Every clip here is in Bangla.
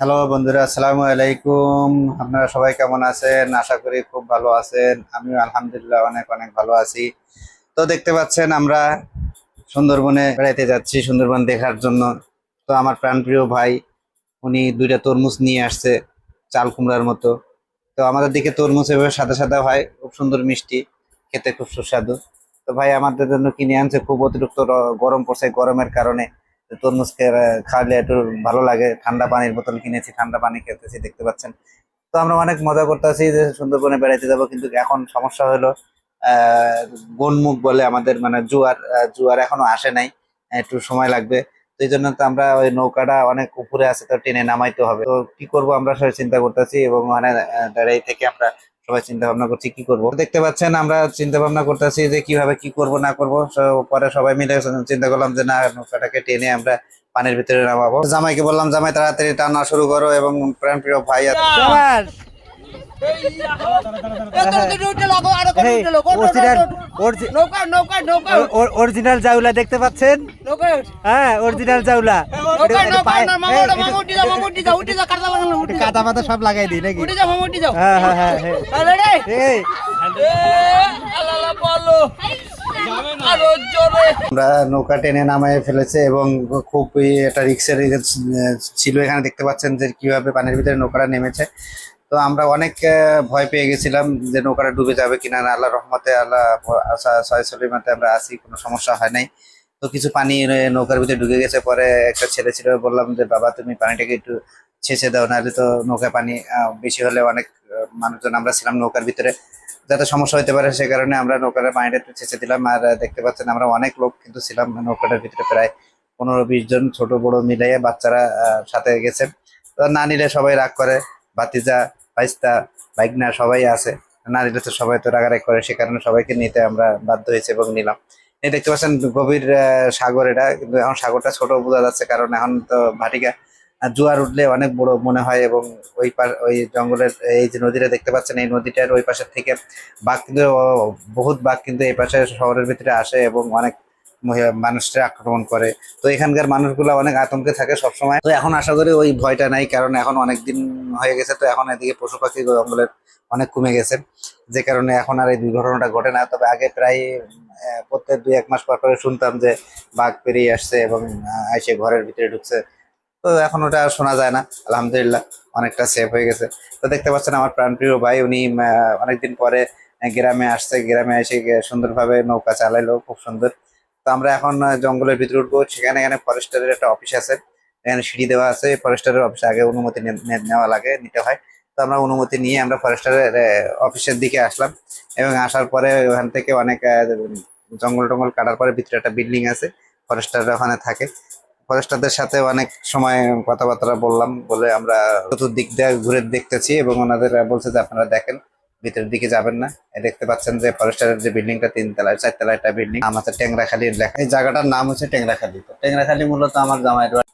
হ্যালো বন্ধুরা, আসসালামু আলাইকুম। আপনারা সবাই কেমন আছেন? আশা করি খুব ভালো আছেন। আমিও আলহামদুলিল্লাহ অনেক অনেক ভালো আছি। তো দেখতে পাচ্ছেন আমরা সুন্দরবনে বেড়াইতে যাচ্ছি সুন্দরবন দেখার জন্য। তো আমার প্রাণপ্রিয় ভাই উনি দুইটা তরমুজ নিয়ে আসছে, চাল কুমড়ার মতো। তো আমাদের দিকে তরমুজ এভাবে সাদা সাদা হয়, খুব সুন্দর মিষ্টি, খেতে খুব সুস্বাদু। তো ভাই আমাদের জন্য কিনে আনছে, খুব অতিরিক্ত গরম পড়ছে, গরমের কারণে তরমুজ খাওয়ালে একটু ভালো লাগে। ঠান্ডা পানির বোতল কিনেছি, ঠান্ডা পানি খেতেছি দেখতে পাচ্ছেন। তো আমরা অনেক মজা করতেছি যে সুন্দরবনে বেড়াইতে যাব, কিন্তু এখন সমস্যা হলো আহ গোনমুখ বলে আমাদের, মানে জোয়ার, জোয়ার এখনো আসে নাই, একটু সময় লাগবে। তো এই জন্য তো আমরা ওই নৌকাটা অনেক উপরে আছে, তো টেনে নামাইতে হবে। তো কি করব আমরা সবাই চিন্তা করতেছি, এবং মানে দাঁড়িয়ে থেকে আমরা সবাই চিন্তা ভাবনা করছি কি করব। দেখতে পাচ্ছেন আমরা চিন্তা ভাবনা করতেছি যে কিভাবে কি করব না করব। পরে সবাই মিলে চিন্তা করলাম যে না, নৌকাটাকে টেনে আমরা পানির ভিতরে নামাবো। জামাইকে বললাম, জামাই তাড়াতাড়ি টানা শুরু করো, এবং প্রাণপ্রিয় ভাই আছে সবার অরিজিনাল জাউলা দেখতে পাচ্ছেন। হ্যাঁ, অরিজিনাল জাউলা। কাদা পাতা সব লাগাই দিই নাকি? হ্যাঁ হ্যাঁ হ্যাঁ হ্যাঁ। আমরা নৌকা টেনে নামায় ফেলেছে, এবং খুব এটা রিক্সের ছিল। এখানে দেখতে পাচ্ছেন যে কিভাবে পানির ভিতরে নৌকাটা নেমেছে। তো আমরা অনেক ভয় পেয়ে গেছিলাম যে নৌকাটা ডুবে যাবে কিনা। না, আল্লাহ রহমতে, আল্লাহ সয় সলিমাতে আমরা আসি, কোনো সমস্যা হয় নাই। তো কিছু পানি নৌকার ভিতরে ঢুকে গেছে। পরে একটা ছেলে ছিল, বললাম যে বাবা তুমি পানিটাকে একটু ছেঁচে দাও, নাহলে তো নৌকায় পানি বেশি হলে অনেক মানুষজন আমরা ছিলাম নৌকার ভিতরে, যাতে সমস্যা হতে পারে, সে কারণে আমরা নৌকার পানিটা একটু ছেঁচে দিলাম। আর দেখতে পাচ্ছেন আমরা অনেক লোক কিন্তু ছিলাম নৌকাটার ভিতরে, প্রায় 15-20 জন, ছোট বড় মিলাইয়ে, বাচ্চারা সাথে গেছে। তো না নিলে সবাই রাগ করে, ভাতিজা ভাইস্তা ভাইগনা সবাই আছে, না নিলে তো সবাই তো রাগারাগ করে, সে কারণে সবাইকে নিতে আমরা বাধ্য হয়েছে এবং নিলাম। এই দেখতে পাচ্ছেন গভীর সাগর এটা, কিন্তু এখন সাগরটা ছোট বোঝা যাচ্ছে, কারণ এখন তো ভাটিকা। আর জোয়ার উঠলে অনেক বড় মনে হয়। এবং ওই জঙ্গলের এই যে নদীটা দেখতে পাচ্ছেন, এই নদীটার ওই পাশের থেকে বাঘ কিন্তু বহুত বাঘ কিন্তু এই পাশে শহরের ভিতরে আসে, এবং অনেক মানুষরা আক্রমণ করে। তো এখানকার মানুষগুলো অনেক আতঙ্কে থাকে সবসময়। তো এখন আশা করি ওই ভয়টা নাই, কারণ এখন অনেক দিন হয়ে গেছে। তো এখন এদিকে পশু পাখি জঙ্গলের অনেক কমে গেছে, যে কারণে এখন আর এই দুর্ঘটনাটা ঘটে না। তবে আগে প্রায় প্রত্যেক 2-1 মাস পর পরে শুনতাম যে বাঘ পেরিয়ে আসছে এবং এসে ঘরের ভিতরে ঢুকছে। তো এখন ওটা আর শোনা যায় না, আলহামদুলিল্লাহ অনেকটা সেফ হয়ে গেছে। তো দেখতে পাচ্ছেন আমার প্রাণপ্রিয় ভাই, উনি অনেকদিন পরে গ্রামে আসছে, গ্রামে এসে সুন্দরভাবে নৌকা চালাইলো, খুব সুন্দর। তো আমরা এখন জঙ্গলের ভিতরে উঠবো। সেখানে এখানে ফরেস্টারের একটা অফিস আছে, এখানে সিঁড়ি দেওয়া আছে। ফরেস্টারের অফিসে আগে অনুমতি নেওয়া লাগে, নিতে হয়। তো আমরা অনুমতি নিয়ে আমরা ফরেস্টারের অফিসের দিকে আসলাম, এবং আসার পরে ওখান থেকে অনেক জঙ্গল টঙ্গল কাটার পরে ভিতরে একটা বিল্ডিং আছে, ফরেস্টাররা ওখানে থাকে। ফরেস্টারদের সাথে অনেক সময় কথাবার্তা বললাম, বলে আমরা চতুর্দিক দিয়ে ঘুরে দেখতেছি, এবং ওনাদের বলছে যে আপনারা দেখেন, ভিতরের দিকে যাবেন না। এই দেখতে পাচ্ছেন যে ফরেস্টারের যে বিল্ডিংটা 3 তলায় 4 তলায় একটা বিল্ডিং, আমাদের টেংরাখালীর লেখা। এই জায়গাটার নাম হচ্ছে টেংরাখালী। তো টেংরাখালী মূলত আমার জামাইয়ের বাড়ি।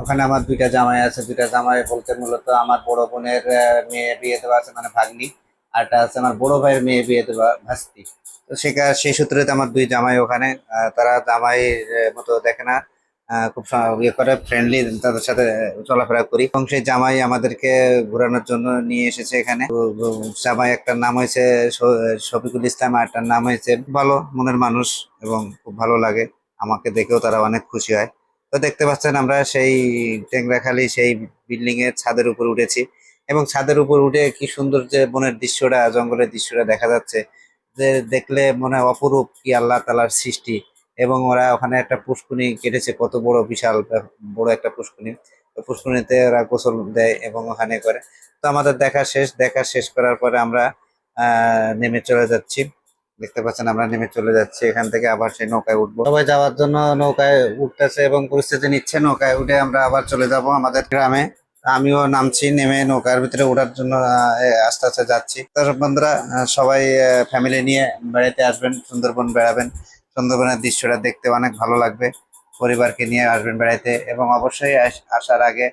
ওখানে আমার 2টা জামাই আছে। 2টা জামাই বলতে মূলত আমার বড় বোনের মেয়ে বিয়ে দেওয়া আছে, মানে ভাগ্নি। আরটা আছে আমার বড় ভাইয়ের মেয়ে বিয়ে দেওয়া, ভাস্তি। তো সেই সূত্রে তো আমার 2 জামাই ওখানে। তারা জামাই মতো দেখে না, খুব ইয়ে করে, ফ্রেন্ডলি, তাদের সাথে চলাফেরা করি। এবং সেই জামাই আমাদেরকে ঘোরানোর জন্য নিয়ে এসেছে এখানে। তো জামাই একটার নাম হয়েছে শফিকুল ইসলাম, আর একটার নাম হয়েছে, ভালো মনের মানুষ, এবং খুব ভালো লাগে। আমাকে দেখেও তারা অনেক খুশি হয়। তো দেখতে পাচ্ছেন আমরা সেই টেংরাখালী সেই বিল্ডিং এর ছাদের উপর উঠেছি, এবং ছাদের উপর উঠে কি সুন্দর যে বনের দৃশ্যটা, জঙ্গলের দৃশ্যটা দেখা যাচ্ছে, যে দেখলে মনে হয় অপরূপ, কি আল্লাহ তাআলার সৃষ্টি। এবং ওরা ওখানে একটা পুষ্কুনি কেটেছে, কত বড়, বিশাল বড় একটা পুষ্কুনি। তো পুষ্কুনিতে ওরা গোসল দেয় এবং ওখানে করে। তো আমাদের দেখা শেষ করার পরে আমরা নেমে চলে যাচ্ছি। দেখতে পাচ্ছেন আমরা নেমে চলে যাচ্ছি এখান থেকে, আবার সেই নৌকায় উঠবো। সবাই যাওয়ার জন্য নৌকায় উঠতেছে এবং প্রস্তুতি নিচ্ছে। নৌকায় উঠে আমরা আবার চলে যাব আমাদের গ্রামে। আমিও নামছি, নেমে নৌকার ভিতরে ওঠার জন্য আস্তে আস্তে যাচ্ছি। তো বন্ধুরা, সবাই ফ্যামিলি নিয়ে বেড়াতে আসবেন, সুন্দরবন বেড়াবেন। সুন্দরবনের দৃশ্যটা দেখতে অনেক ভালো লাগবে। পরিবারকে নিয়ে আসবেন বেড়াইতে, এবং অবশ্যই আসার আগে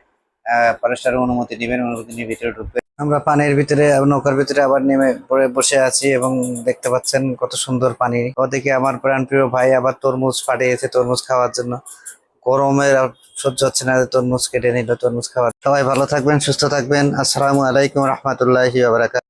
ফরেস্টারের অনুমতি নেবেন, অনুমতি নিয়ে ভিতরে ঢুকবেন। আমরা পানির ভিতরে, নৌকার ভিতরে আবার নেমে পড়ে বসে আছি, এবং দেখতে পাচ্ছেন কত সুন্দর পানি। ওদিকে আমার প্রাণপ্রিয় ভাই আবার তরমুজ ফাটিয়েছে তরমুজ খাওয়ার জন্য। গরমের আর সহ্য হচ্ছে না, তরমুজ কেটে নিল, তরমুজ খাবার। সবাই ভালো থাকবেন, সুস্থ থাকবেন। আসসালামু আলাইকুম রহমতুল্লাহি ওয়া বারাকাতুহু।